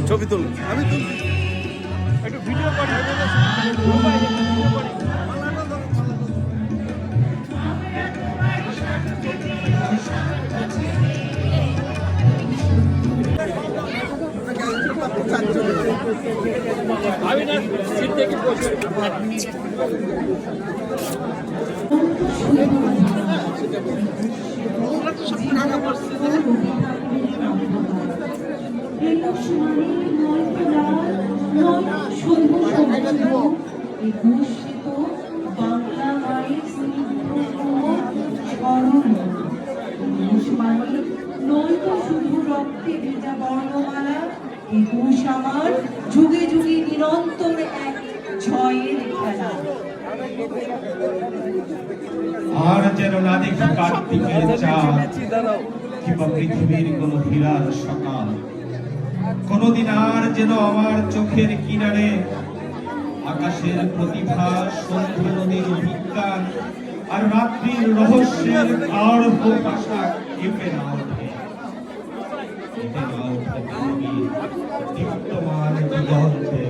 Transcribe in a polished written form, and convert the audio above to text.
ছবি তুল, আমি তুল একটু ভিডিও করি। আমি না সিট থেকে বসে যুগে যুগে নিরন্তর এক জয়ের খেলা। আর যেন না দেখি কার্তিকের চাঁদ কিংবা পৃথিবীর কোন হীরার সকাল, কোনদিন আর যেন আমার চোখের কিনারে আকাশের প্রতিভা, সন্ধ্যা নদীর বিজ্ঞান আর রাত্রির রহস্যের গাঢ় ভাষা কেঁপে না ওঠে। দীপ্তমান দিগন্তে